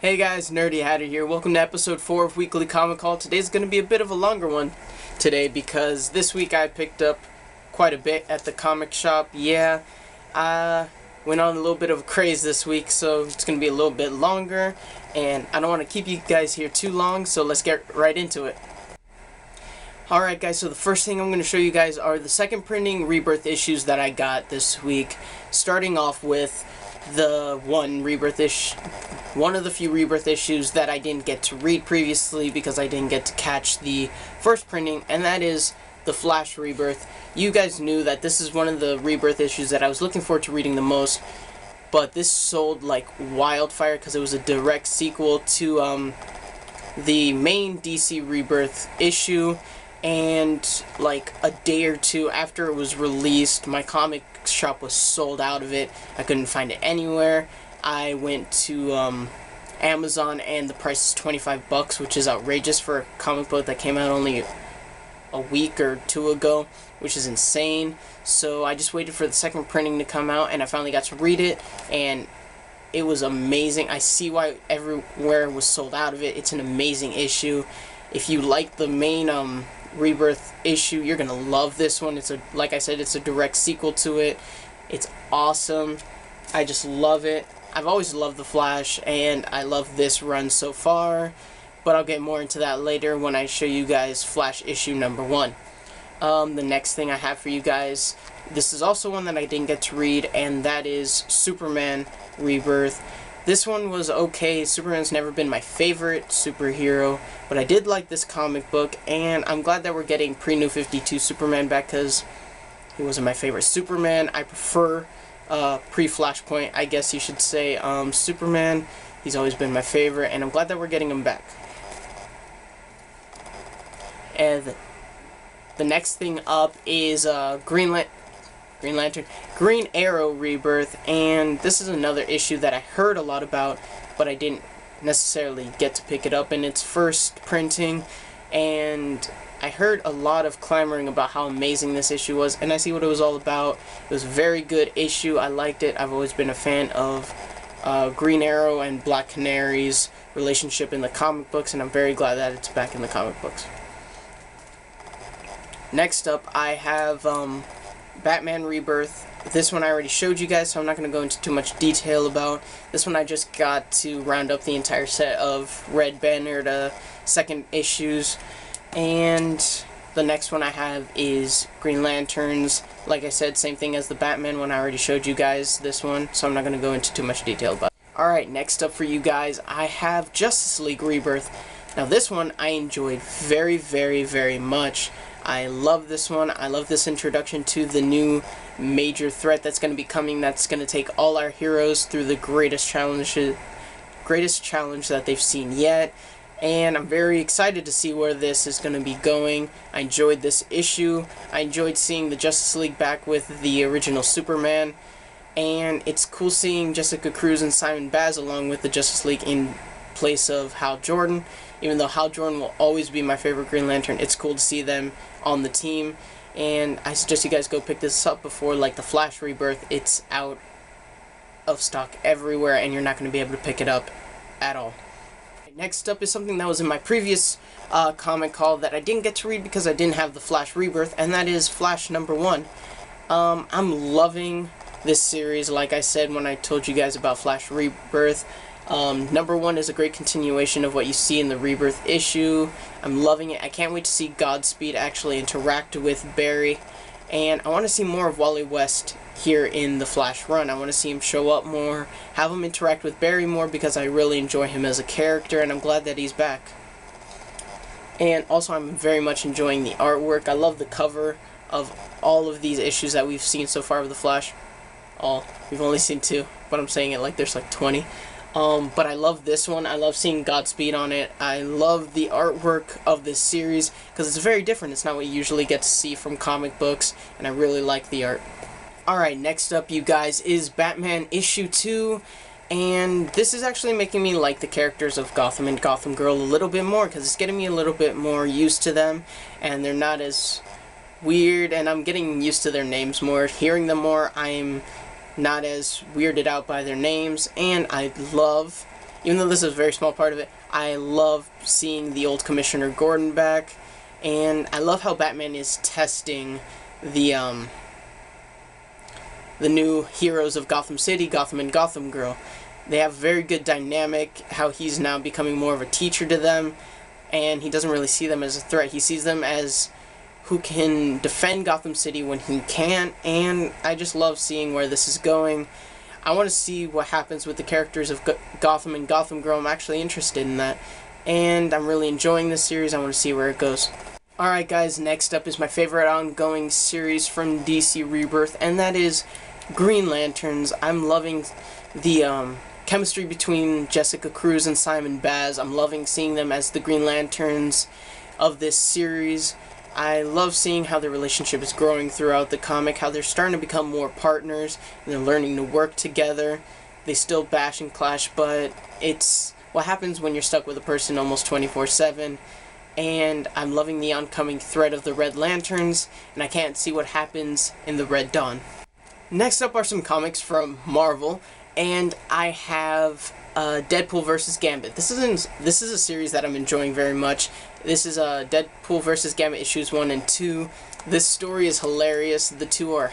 Hey guys, Nerdy Hatter here. Welcome to episode 4 of Weekly Comic Haul. Today's going to be a bit of a longer one today because this week I picked up quite a bit at the comic shop. Yeah, I went on a little bit of a craze this week, so it's going to be a little bit longer. And I don't want to keep you guys here too long, so let's get right into it. Alright guys, so the first thing I'm going to show you guys are the second printing Rebirth issues that I got this week. Starting off with the one of the few Rebirth issues that I didn't get to read previously because I didn't get to catch the first printing, and that is the Flash Rebirth. You guys knew that this is one of the Rebirth issues that I was looking forward to reading the most, but this sold like wildfire because it was a direct sequel to the main DC Rebirth issue. And like a day or two after it was released, my comic shop was sold out of it. I couldn't find it anywhere. I went to Amazon and the price is $25, which is outrageous for a comic book that came out only a week or two ago, which is insane. So I just waited for the second printing to come out and I finally got to read it, and it was amazing. I see why everywhere was sold out of it. It's an amazing issue. If you like the main Rebirth issue, you're gonna love this one. Like I said, it's a direct sequel to it. It's awesome. I just love it. I've always loved the Flash, and I love this run so far, but I'll get more into that later when I show you guys Flash issue number 1. The next thing I have for you guys, this is also one that I didn't get to read, and that is Superman Rebirth. This one was okay. Superman's never been my favorite superhero, but I did like this comic book, and I'm glad that we're getting pre-New 52 Superman back because he wasn't my favorite Superman. I prefer pre-Flashpoint, I guess you should say, Superman. He's always been my favorite, and I'm glad that we're getting him back. And the next thing up is Green Arrow Rebirth, and this is another issue that I heard a lot about, but I didn't necessarily get to pick it up in its first printing, and I heard a lot of clamoring about how amazing this issue was, and I see what it was all about. It was a very good issue. I liked it. I've always been a fan of Green Arrow and Black Canary's relationship in the comic books, and I'm very glad that it's back in the comic books. Next up, I have Batman Rebirth. This one I already showed you guys, so I'm not going to go into too much detail about. This one I just got to round up the entire set of Red Banner second issues. And the next one I have is Green Lanterns. Like I said, same thing as the Batman one. I already showed you guys this one, so I'm not going to go into too much detail about it. Alright, next up for you guys, I have Justice League Rebirth. Now this one I enjoyed very, very, very much. I love this one. I love this introduction to the new major threat that's going to be coming, that's going to take all our heroes through the greatest challenge that they've seen yet. And I'm very excited to see where this is going to be going. I enjoyed this issue. I enjoyed seeing the Justice League back with the original Superman. And it's cool seeing Jessica Cruz and Simon Baz along with the Justice League in place of Hal Jordan. Even though Hal Jordan will always be my favorite Green Lantern, it's cool to see them on the team. And I suggest you guys go pick this up before, like, the Flash Rebirth. It's out of stock everywhere, and you're not going to be able to pick it up at all. Next up is something that was in my previous comic haul that I didn't get to read because I didn't have the Flash Rebirth, and that is Flash number 1. I'm loving this series. Like I said when I told you guys about Flash Rebirth, number 1 is a great continuation of what you see in the Rebirth issue. I'm loving it. I can't wait to see Godspeed actually interact with Barry, and I want to see more of Wally West here in the Flash run. I want to see him show up more, have him interact with Barry more, because I really enjoy him as a character, and I'm glad that he's back. And also, I'm very much enjoying the artwork. I love the cover of all of these issues that we've seen so far of the Flash. We've only seen 2, but I'm saying it like there's like 20. But I love this one. I love seeing Godspeed on it. I love the artwork of this series because it's very different. It's not what you usually get to see from comic books, and I really like the art. Alright, next up, you guys, is Batman issue 2, and this is actually making me like the characters of Gotham and Gotham Girl a little bit more because it's getting me a little bit more used to them, and they're not as weird, and I'm getting used to their names more. Hearing them more, I'm not as weirded out by their names, and I love even though this is a very small part of it, I love seeing the old Commissioner Gordon back, and I love how Batman is testing the new heroes of Gotham City, Gotham and Gotham Girl. They have very good dynamic, how he's now becoming more of a teacher to them, and he doesn't really see them as a threat. He sees them as who can defend Gotham City when he can't, and I just love seeing where this is going. I want to see what happens with the characters of Gotham and Gotham Girl. I'm actually interested in that, and I'm really enjoying this series. I want to see where it goes. Alright guys, next up is my favorite ongoing series from DC Rebirth, and that is Green Lanterns. I'm loving the chemistry between Jessica Cruz and Simon Baz. I'm loving seeing them as the Green Lanterns of this series. I love seeing how their relationship is growing throughout the comic, how they're starting to become more partners, and they're learning to work together. They still bash and clash, but it's what happens when you're stuck with a person almost 24/7. And I'm loving the oncoming threat of the Red Lanterns, and I can't see what happens in the Red Dawn. Next up are some comics from Marvel, and I have Deadpool vs. Gambit. This is a series that I'm enjoying very much. This is Deadpool vs. Gambit issues 1 and 2. This story is hilarious. The two are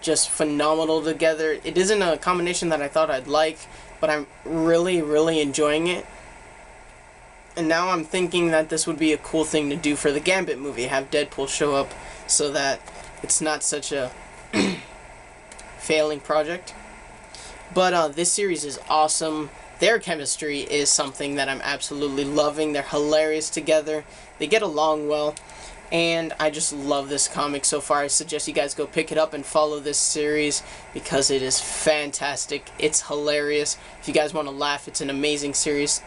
just phenomenal together. It isn't a combination that I thought I'd like, but I'm really enjoying it. And now I'm thinking that this would be a cool thing to do for the Gambit movie. Have Deadpool show up so that it's not such a failing project. But this series is awesome. Their chemistry is something that I'm absolutely loving. They're hilarious together. They get along well. And I just love this comic so far. I suggest you guys go pick it up and follow this series because it is fantastic. It's hilarious. If you guys want to laugh, it's an amazing series.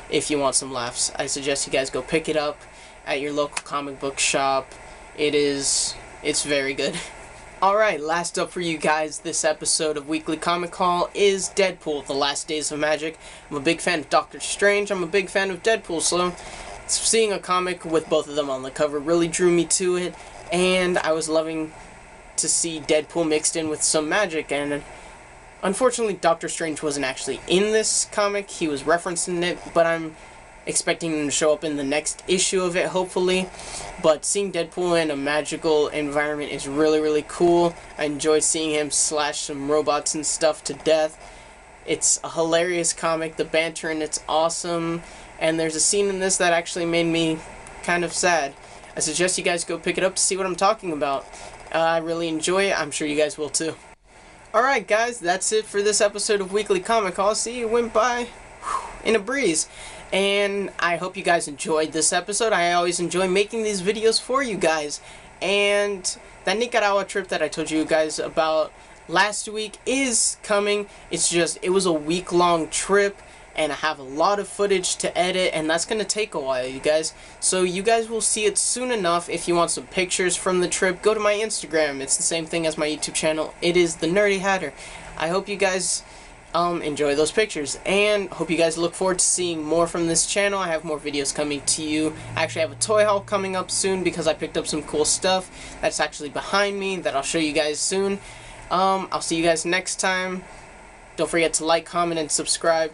If you want some laughs, I suggest you guys go pick it up at your local comic book shop. It's very good. Alright, last up for you guys this episode of Weekly Comic Haul is Deadpool, The Last Days of Magic. I'm a big fan of Doctor Strange, I'm a big fan of Deadpool, so seeing a comic with both of them on the cover really drew me to it, and I was loving to see Deadpool mixed in with some magic, and unfortunately Doctor Strange wasn't actually in this comic. He was referenced in it, but I'm expecting him to show up in the next issue of it, hopefully. But seeing Deadpool in a magical environment is really cool. I enjoyed seeing him slash some robots and stuff to death. It's a hilarious comic. The banter in it's awesome. And there's a scene in this that actually made me kind of sad. I suggest you guys go pick it up to see what I'm talking about. I really enjoy it. I'm sure you guys will too. Alright guys, that's it for this episode of Weekly Comic Haul. See, it went by in a breeze. And I hope you guys enjoyed this episode. I always enjoy making these videos for you guys. And that Nicaragua trip that I told you guys about last week is coming. It was a week-long trip, and I have a lot of footage to edit, and that's going to take a while, you guys. So you guys will see it soon enough. If you want some pictures from the trip, go to my Instagram. It's the same thing as my YouTube channel. It is thenerdyhatter. I hope you guys enjoy those pictures, and hope you guys look forward to seeing more from this channel. I have more videos coming to you. I actually have a toy haul coming up soon because I picked up some cool stuff that's actually behind me that I'll show you guys soon. I'll see you guys next time. Don't forget to like, comment, and subscribe.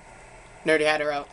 Nerdy Hatter out.